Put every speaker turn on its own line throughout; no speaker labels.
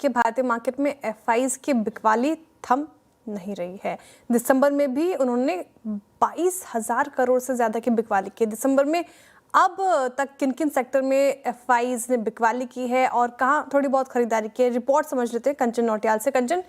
देखिए भारतीय मार्केट में एफआईज की बिकवाली थम नहीं रही है। दिसंबर में भी उन्होंने 22,000 करोड़ से ज्यादा की बिकवाली की। दिसंबर में अब तक किन किन सेक्टर में एफआईज ने बिकवाली की है और कहाँ थोड़ी बहुत खरीदारी की है, रिपोर्ट समझ लेते हैं कंचन नौटियाल से। कंचन,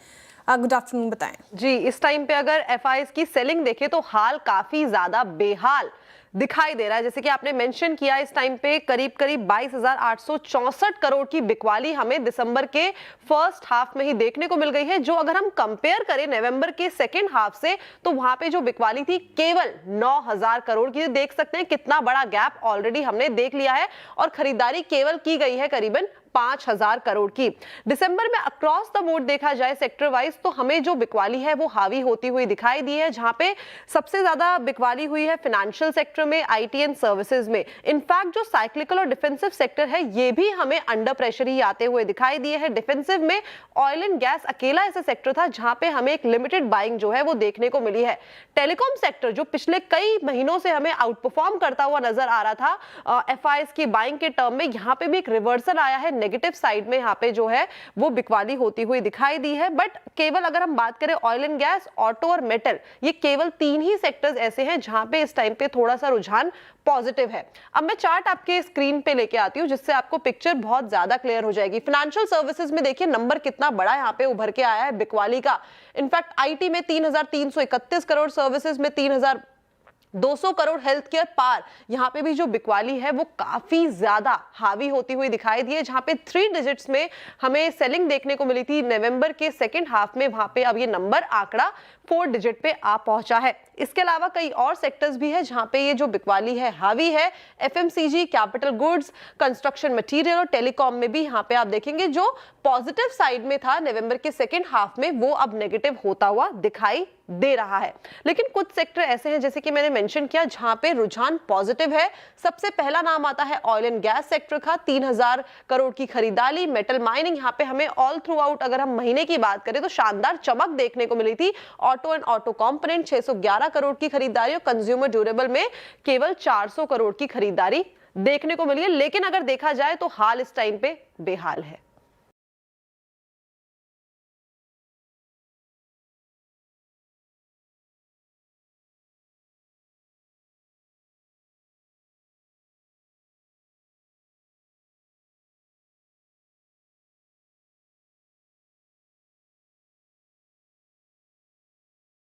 गुड आफ्टरनून, बताएं।
जी, इस टाइम पे अगर एफआईज की सेलिंग देखें तो हाल काफी ज्यादा बेहाल दिखाई दे रहा है। जैसे कि आपने मेंशन किया, इस टाइम पे करीब 22,864 करोड़ की बिकवाली हमें दिसंबर के फर्स्ट हाफ में ही देखने को मिल गई है। जो अगर हम कंपेयर करें नवंबर के सेकेंड हाफ से, तो वहां पे जो बिकवाली थी केवल 9,000 करोड़ की। देख सकते हैं कितना बड़ा गैप ऑलरेडी हमने देख लिया है और खरीदारी केवल की गई है करीबन 5,000 करोड़ की। दिसंबर में अक्रॉस द बोर्ड देखा जाए सेक्टर वाइज, तो हमें जो बिकवाली है वो हावी होती हुई दिखाई दी है। जहां पे सबसे ज्यादा बिकवाली हुई है फाइनेंशियल सेक्टर में, आईटी एंड सर्विसेज में। इनफैक्ट जो साइक्लिकल और डिफेंसिव सेक्टर है ये भी हमें अंडर प्रेशर ही आते हुए दिखाई दिए है। डिफेंसिव में ऑयल एंड गैस अकेला ऐसा सेक्टर था जहां पे हमें एक लिमिटेड बाइंग जो है वो देखने को मिली है। टेलीकॉम सेक्टर जो पिछले कई महीनों से हमें आउट परफॉर्म करता हुआ नजर आ रहा था एफआईएस की बाइंग के टर्म में, यहां पे भी एक रिवर्सल आया है। नेगेटिव साइड में यहां पे जो है वो बिकवाली होती हुई दिखाई दी है। बट केवल अगर हम बात करें ऑयल एंड गैस, ऑटो और मेटल, ये केवल 3 ही सेक्टर्स ऐसे हैं जहां पे इस टाइम पे थोड़ा सा रुझान पॉजिटिव है। अब मैं चार्ट आपके स्क्रीन पे लेके आती हूं जिससे आपको पिक्चर बहुत ज्यादा क्लियर हो जाएगी। फाइनेंशियल सर्विसेज में देखिए नंबर कितना बड़ा यहां पे उभर के आया है बिकवाली का। इनफैक्ट आईटी में 3,331 करोड़, सर्विसेज में 3,200 करोड़, हेल्थ केयर पार, यहां पे भी जो बिकवाली है वो काफी ज्यादा हावी होती हुई दिखाई दी है। जहां पे 3 डिजिट्स में हमें सेलिंग देखने को मिली थी नवंबर के सेकेंड हाफ में, वहां पे अब ये नंबर आंकड़ा 4 डिजिट पे आ पहुंचा है। इसके अलावा कई और सेक्टर्स भी है जहां पे ये जो बिकवाली है हावी है। FMCG, capital goods, construction material और टेलीकॉम में भी यहां पे आप देखेंगे जो पॉजिटिव साइड में था नवंबर के सेकेंड हाफ में, वो अब नेगेटिव होता हुआ दिखाई दे रहा है। लेकिन कुछ सेक्टर ऐसे हैं जैसे कि मैंने मेंशन किया जहां पे रुझान पॉजिटिव है। सबसे पहला नाम आता है ऑयल एंड गैस सेक्टर का, 3,000 करोड़ की खरीदारी। मेटल माइनिंग, यहाँ पे हमें ऑल थ्रू आउट अगर हम महीने की बात करें तो शानदार चमक देखने को मिली थी। Auto and auto component 611 crore की खरीदारी और कंज्यूमर ड्यूरेबल में केवल 400 करोड़ की खरीदारी देखने को मिली है। लेकिन अगर देखा जाए तो हाल इस टाइम पे बेहाल है।